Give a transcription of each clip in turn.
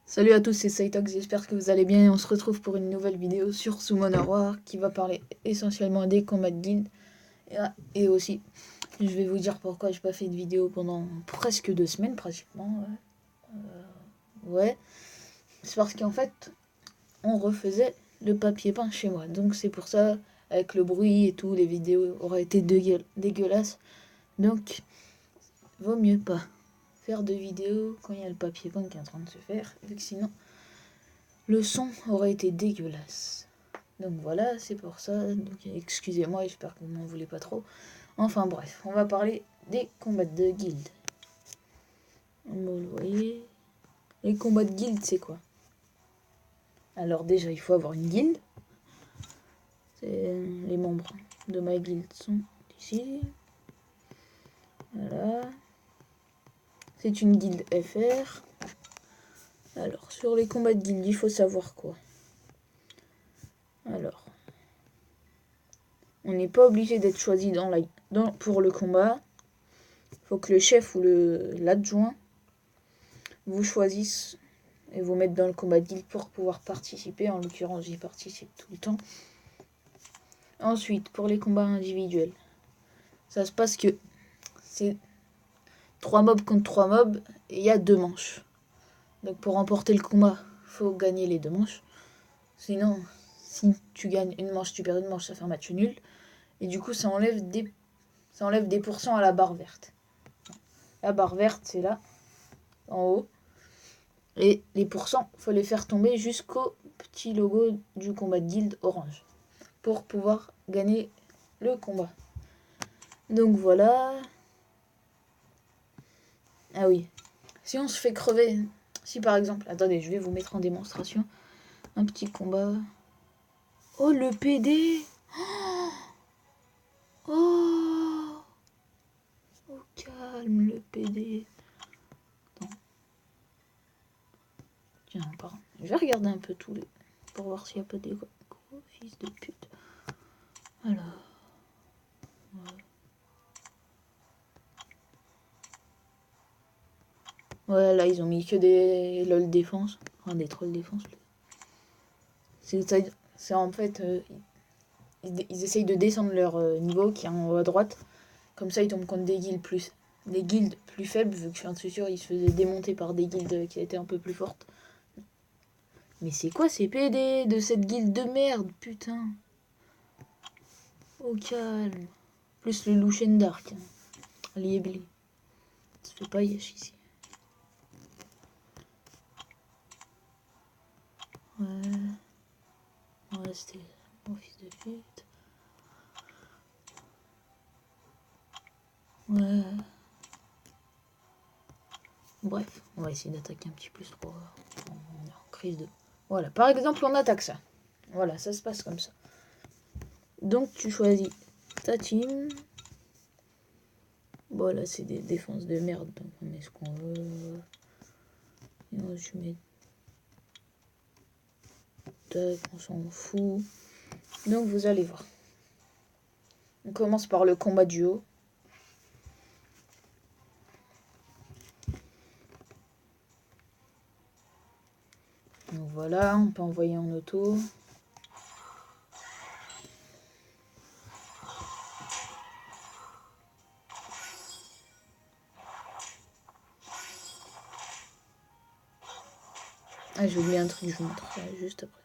Salut à tous, c'est Saitox, j'espère que vous allez bien et on se retrouve pour une nouvelle vidéo sur Summoner War qui va parler essentiellement des combats de guild et aussi je vais vous dire pourquoi j'ai pas fait de vidéo pendant presque 2 semaines pratiquement. Ouais, c'est parce qu'en fait on refaisait le papier peint chez moi, donc c'est pour ça avec le bruit et tout, les vidéos auraient été dégueulasses, donc vaut mieux pas faire de vidéos quand il y a le papier peint qui est en train de se faire, vu que sinon le son aurait été dégueulasse. Donc voilà, c'est pour ça. Donc excusez-moi, j'espère que vous m'en voulez pas trop. Enfin bref, on va parler des combats de guild. Vous le voyez. Les combats de guild, c'est quoi? Alors déjà, il faut avoir une guilde. Les membres de ma guilde sont ici. Voilà. C'est une guilde FR. Alors, sur les combats de guild, il faut savoir quoi? Alors, on n'est pas obligé d'être choisi pour le combat. Il faut que le chef ou l'adjoint vous choisissent et vous mettre dans le combat de guild pour pouvoir participer. En l'occurrence, j'y participe tout le temps. Ensuite, pour les combats individuels, ça se passe que c'est 3 mobs contre 3 mobs et il y a 2 manches. Donc pour remporter le combat, il faut gagner les 2 manches. Sinon, si tu gagnes une manche, tu perds une manche, ça fait un match nul. Et du coup, ça enlève des pourcents à la barre verte. La barre verte, c'est là, en haut. Et les pourcents, il faut les faire tomber jusqu'au petit logo du combat de guild orange pour pouvoir gagner le combat. Donc voilà. Ah oui. Si on se fait crever, si par exemple, attendez, je vais vous mettre en démonstration un petit combat. Oh le PD. Oh, au calme le PD. Attends. Tiens, pardon. Je vais regarder un peu tous les pour voir s'il n'y a pas des gros fils de pute. Alors. Ouais, là ils ont mis que des LOL défense, enfin des trolls défense. C'est en fait, ils essayent de descendre leur niveau qui est en haut à droite. Comme ça, ils tombent contre des guildes plus faibles, vu que je suis sûr, ils se faisaient démonter par des guildes qui étaient un peu plus fortes. Mais c'est quoi ces PD de cette guilde de merde, putain? Au calme. Plus le Lushen Dark. Liebli. Ça fait pas yesh ici. Ouais. Ouais, c'était mon fils de pute. Ouais. Bref, on va essayer d'attaquer un petit plus trop. On est en crise de... Voilà, par exemple, on attaque ça. Voilà, ça se passe comme ça. Donc, tu choisis ta team. Bon, là, c'est des défenses de merde, donc on met ce qu'on veut. Et moi, je mets... Tac, on s'en fout. Donc, vous allez voir. On commence par le combat duo. Donc voilà, on peut envoyer en auto. Ah, j'ai oublié un truc, je vous montrerai juste après.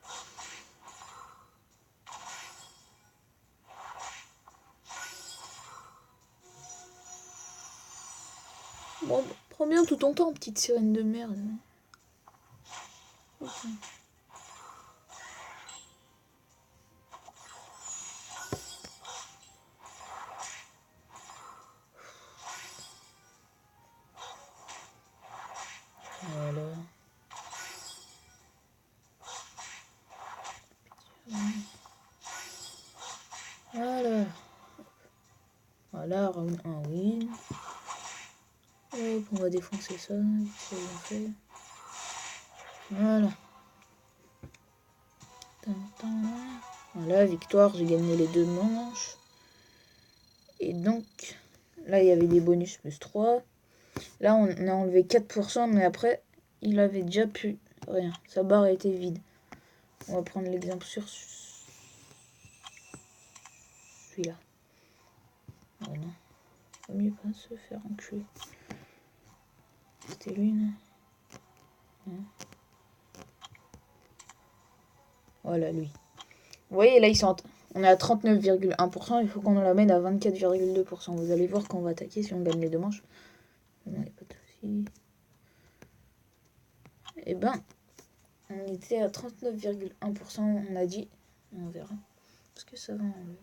Bon, prends bien tout ton temps, petite sirène de merde. Okay. Voilà. Voilà. Voilà, round 1 win. Hop, on va défoncer ça, c'est bien fait. Voilà. Voilà, victoire, j'ai gagné les 2 manches. Et donc, là, il y avait des bonus plus 3. Là, on a enlevé 4%, mais après, il avait déjà pu rien. Sa barre était vide. On va prendre l'exemple sur celui-là. Oh non. Vaut mieux pas se faire enculer. C'était lui, non? Voilà, lui. Vous voyez, là, on est à 39,1%. Il faut qu'on l'amène à 24,2%. Vous allez voir quand on va attaquer si on gagne les deux manches. Non, il n'y a pas de souci. Et ben, on était à 39,1%. On a dit. On verra. Parce que ça va enlever.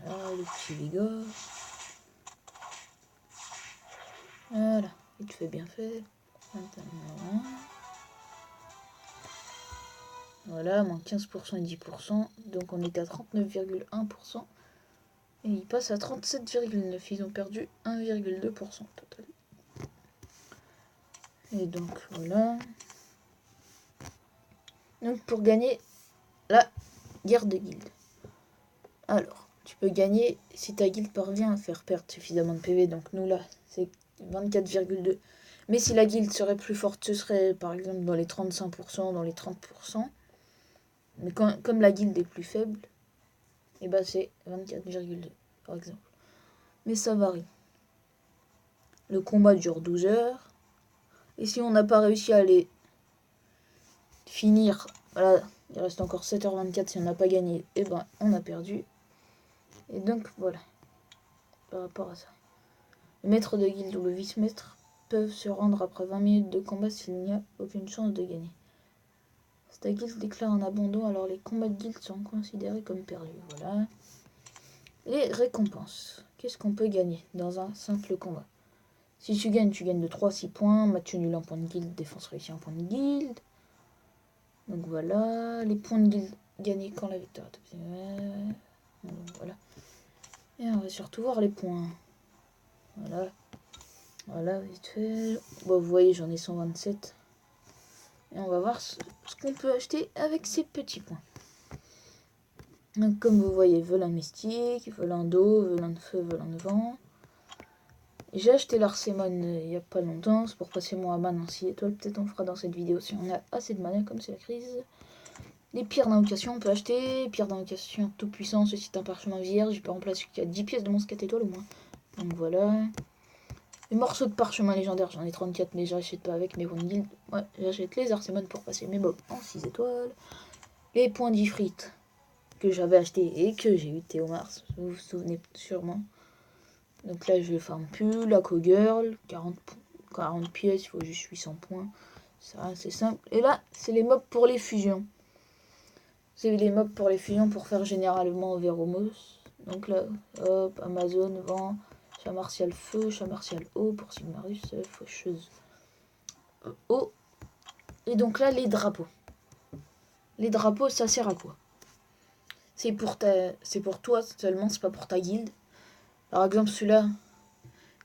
Voilà, le petit Bigorre. Voilà, il te fait bien fait. Voilà, moins 15% et 10%. Donc on est à 39,1%. Et il passe à 37,9%. Ils ont perdu 1,2% total. Et donc voilà. Donc pour gagner la guerre de guilde. Alors, tu peux gagner si ta guilde parvient à faire perdre suffisamment de PV. Donc nous là, c'est 24,2. Mais si la guilde serait plus forte, ce serait par exemple dans les 35%, dans les 30%. Mais comme la guilde est plus faible, et ben c'est 24,2 par exemple. Mais ça varie. Le combat dure 12 heures. Et si on n'a pas réussi à les finir, voilà, il reste encore 7h24. Si on n'a pas gagné, et ben on a perdu. Et donc voilà, par rapport à ça. Le maître de guilde ou le vice-maître peuvent se rendre après 20 minutes de combat s'il n'y a aucune chance de gagner. Si ta guilde déclare un abandon, alors les combats de guilde sont considérés comme perdus. Voilà. Les récompenses. Qu'est-ce qu'on peut gagner dans un simple combat? Si tu gagnes de 3 à 6 points. Match nul, un point de guilde. Défense réussie, un point de guilde. Donc voilà. Les points de guilde gagnés quand la victoire est obtenue. Voilà. Et on va surtout voir les points. Voilà. Voilà, vite fait. Bon, vous voyez, j'en ai 127. Et on va voir ce qu'on peut acheter avec ces petits points. Donc, comme vous voyez, velin mystique, velin d'eau, velin de feu, velin de vent. J'ai acheté l'Arsémone il n'y a pas longtemps. C'est pour passer mon Aman en 6 étoiles. Peut-être on fera dans cette vidéo si on a assez de mana, comme c'est la crise. Les pierres d'invocation, on peut acheter. Pierres d'invocation tout puissant. Ceci est un parchemin vierge. Je peux remplacer qu'il y a 10 pièces de mon 4 étoiles au moins. Donc voilà. Les morceaux de parchemin légendaire, j'en ai 34, mais j'achète pas avec mes points de guilde. Ouais, j'achète les Arsémones pour passer mes mobs en 6 étoiles. Les points d'Ifrit que j'avais acheté et que j'ai eu Théo Mars, vous vous souvenez sûrement. Donc là, je farm plus. La Co-Girl, 40 pièces, il faut juste 800 points. C'est simple. Et là, c'est les mobs pour les fusions. C'est les mobs pour les fusions pour faire généralement Véromos. Donc là, hop, Amazon, vent. Chat martial feu, chat martial eau pour Sigmarus, faucheuse eau. Et donc là, les drapeaux. Les drapeaux, ça sert à quoi? C'est pour toi seulement, c'est pas pour ta guilde. Par exemple, celui-là,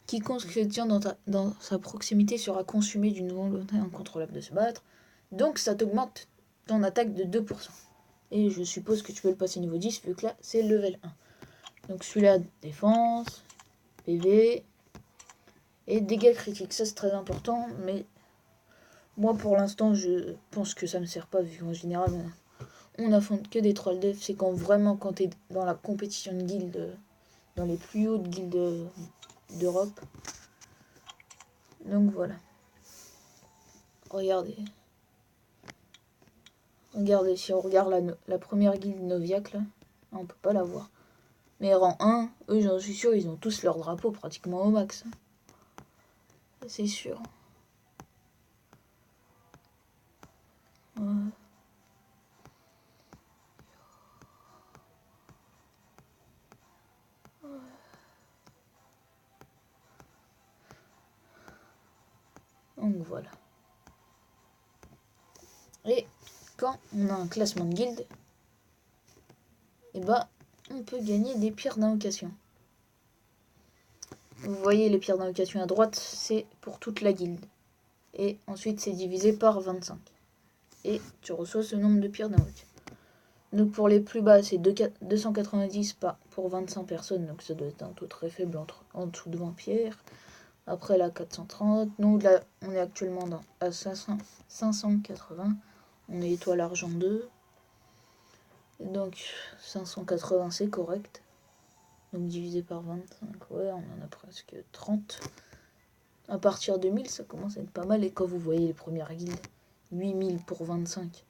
quiconque se tient dans sa proximité sera consumé d'une volonté incontrôlable de se battre. Donc ça t'augmente ton attaque de 2%. Et je suppose que tu peux le passer niveau 10, vu que là, c'est level 1. Donc celui-là, défense, PV... et dégâts critiques, ça c'est très important, mais moi pour l'instant je pense que ça me sert pas, vu qu'en général on affronte que des trolls def. C'est quand t'es dans la compétition de guilde, dans les plus hautes guildes d'Europe. Donc voilà. Regardez, si on regarde la première guilde Noviac là, on peut pas la voir. Mais rang 1, eux j'en suis sûr, ils ont tous leur drapeau pratiquement au max. C'est sûr. Ouais. Donc voilà. Et quand on a un classement de guilde, et bah on peut gagner des pierres d'invocation. vous voyez les pierres d'invocation à droite, c'est pour toute la guilde. Et ensuite, c'est divisé par 25. Et tu reçois ce nombre de pierres d'invocation. Donc pour les plus bas, c'est 290 pour 25 personnes. Donc ça doit être un taux très faible en dessous de 20 pierres. Après la 430. Nous, là, on est actuellement à 580. On est étoile argent 2. Et donc 580, c'est correct. Donc divisé par 25, ouais, on en a presque 30. À partir de 1000, ça commence à être pas mal. Et quand vous voyez les premières guildes, 8000 pour 25.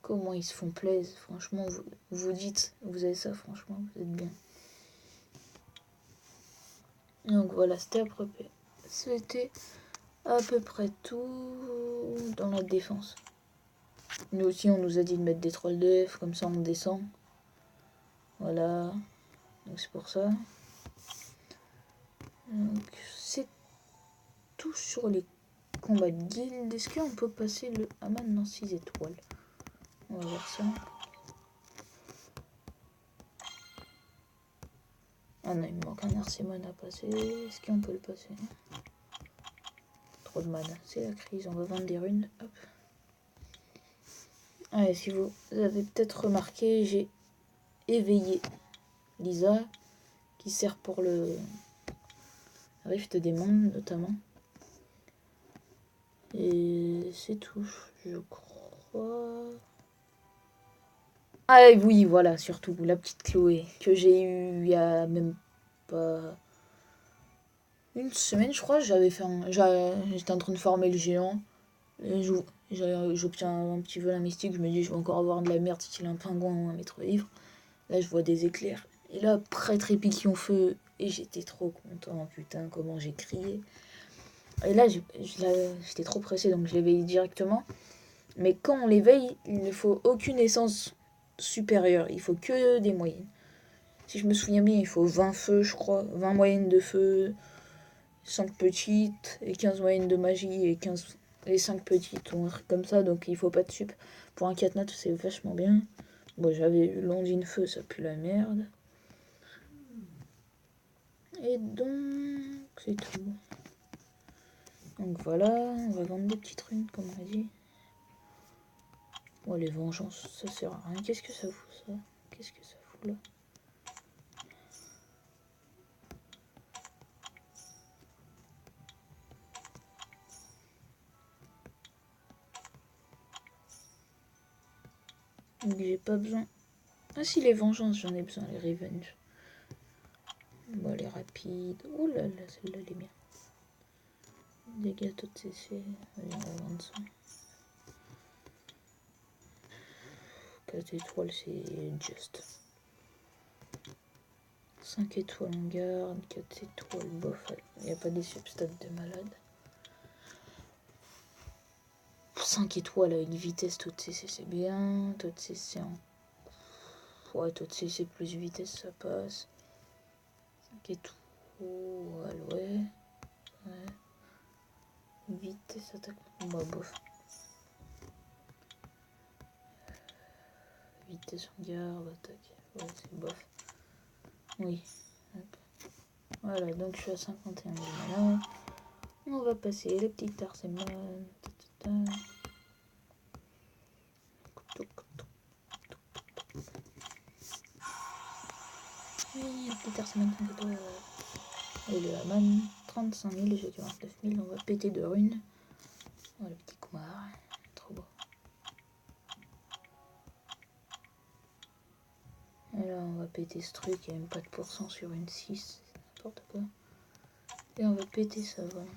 Comment ils se font plaisir. Franchement, vous dites, vous avez ça, franchement, vous êtes bien. Donc voilà, c'était à peu près tout dans la défense. Nous aussi, on nous a dit de mettre des trolls de F, comme ça on descend. Voilà. Donc c'est pour ça. Donc c'est tout sur les combats de guilde. Est-ce qu'on peut passer le Haman dans 6 étoiles? On va voir ça. Ah non, il me manque un Arsémon à passer. Est-ce qu'on peut le passer? Trop de mana. C'est la crise. On va vendre des runes. Hop. Ah, et si vous avez peut-être remarqué, j'ai éveillé Lisa, qui sert pour le Rift des mondes notamment. Et c'est tout, je crois. Ah oui, voilà, surtout la petite Chloé, que j'ai eue il y a même pas une semaine, je crois. J'étais en train de former le géant. J'obtiens un petit vol mystique, je me dis je vais encore avoir de la merde si il a un pingouin ou un maître livre. Là je vois des éclairs. Et là, prêtre épiquion feu. Et j'étais trop content, putain, comment j'ai crié. Et là, j'étais trop pressé, donc je l'éveille directement. Mais quand on l'éveille, il ne faut aucune essence supérieure. Il faut que des moyennes. Si je me souviens bien, il faut 20 feux, je crois. 20 moyennes de feu, 5 petites, et 15 moyennes de magie, et 5 petites, ou un truc comme ça. Donc il faut pas de sup. Pour un 4 nat, c'est vachement bien. Bon, j'avais eu Londine feu, ça pue la merde. Et donc, c'est tout. Donc voilà, on va vendre des petites runes, comme on a dit. Oh, les vengeances, ça sert à rien. Qu'est-ce que ça fout, ça? Qu'est-ce que ça fout, là? Donc j'ai pas besoin... Ah si, les vengeances, j'en ai besoin, les revenge. Bon, les rapides... Oh là là, celle-là, elle est bien. Dégâts taux de CC... Allez, on va vendre ça. 4 étoiles, c'est just. 5 étoiles en garde, 4 étoiles, bof. Il n'y a pas des substats de malade. 5 étoiles avec vitesse, taux de CC, c'est bien. Taux de CC en... Ouais, taux de CC plus vitesse, ça passe. 5 étoiles, ouais. Vitesse, attaque. Bah, bof. Vitesse en garde, attaque. Ouais, c'est bof. Oui. Voilà, donc je suis à 51 de mana. On va passer le petit Arsémon. Oui, le petit Arsémon 5 étoiles. Et le Haman, 35 000, j'ai 49 000. On va péter de runes. Oh, le petit Kumar. Trop beau. Et là, on va péter ce truc. Il n'y a même pas de pourcent sur une 6. C'est n'importe quoi. Et on va péter ça, voilà.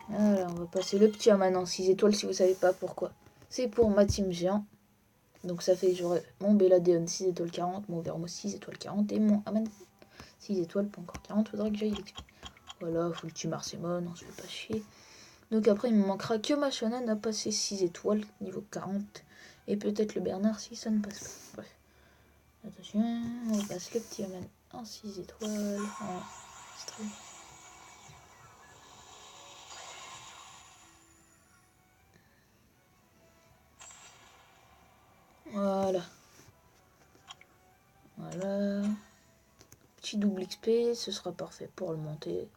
Voilà, on va passer le petit Haman en 6 étoiles si vous savez pas pourquoi. C'est pour ma team géant. Donc ça fait que j'aurai mon Belladeon 6 étoiles 40, mon Vermo 6 étoiles 40 et mon Haman 6 étoiles, pas encore 40, faudra que j'aille l'expliquer. Voilà, faut le team Arsémon, on se fait pas chier. Donc après, il me manquera que ma Shonen à passer 6 étoiles, niveau 40. Et peut-être le Bernard si ça ne passe pas. Bref. Attention, on passe le petit Haman en 6 étoiles, en stream. Voilà. Voilà. petit double XP, ce sera parfait pour le monter.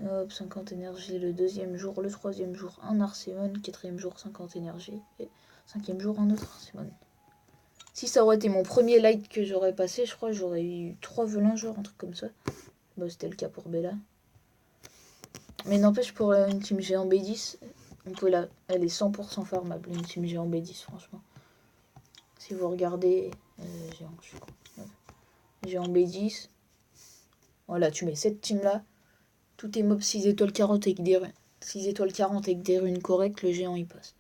Hop, 50 énergie le deuxième jour, le troisième jour un Arcémon, quatrième jour 50 énergie, et cinquième jour un autre Arcémon. Si ça aurait été mon premier light que j'aurais passé, je crois que j'aurais eu 3 velins, genre un truc comme ça. Bon, c'était le cas pour Bella. Mais n'empêche, pour une team géant B10, on peut elle est 100% farmable, une team géant B10, franchement. Si vous regardez, géant, je suis con. Ouais. Géant B10, voilà, tu mets cette team là, tout est mob 6 étoiles 40 avec des runes. 6 étoiles 40 avec des runes correctes, le géant il passe.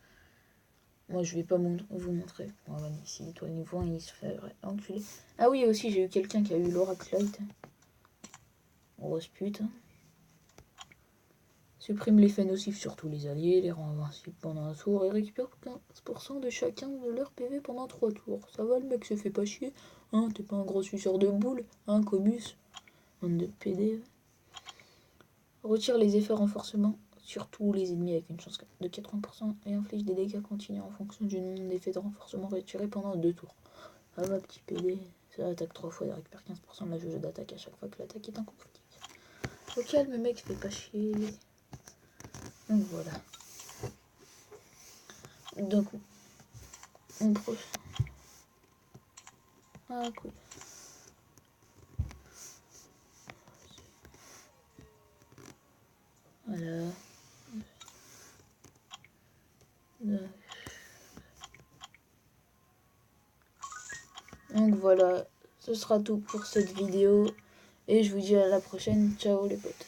Moi je vais pas vous montrer. Voilà, 6 étoiles niveau 1, il se fait enculer. Ah oui, aussi j'ai eu quelqu'un qui a eu l'Oracle Light. Grosse pute. Supprime l'effet nocif sur tous les alliés, les rend invincibles pendant un tour et récupère 15% de chacun de leur PV pendant 3 tours. Ça va, le mec se fait pas chier. Hein, t'es pas un gros suceur de boules, hein, Comus. Bande de PD. Retire les effets renforcement sur tous les ennemis avec une chance de 80% et inflige des dégâts continus en fonction du nombre d'effets de renforcement retirés pendant 2 tours. Ah bah petit PD, ça attaque 3 fois et récupère 15% de la jauge d'attaque à chaque fois que l'attaque est en conflit. Au calme mec, fais pas chier. Donc voilà. Donc on profite. Ah cool. Voilà. Donc voilà, ce sera tout pour cette vidéo. Et je vous dis à la prochaine. Ciao les potes.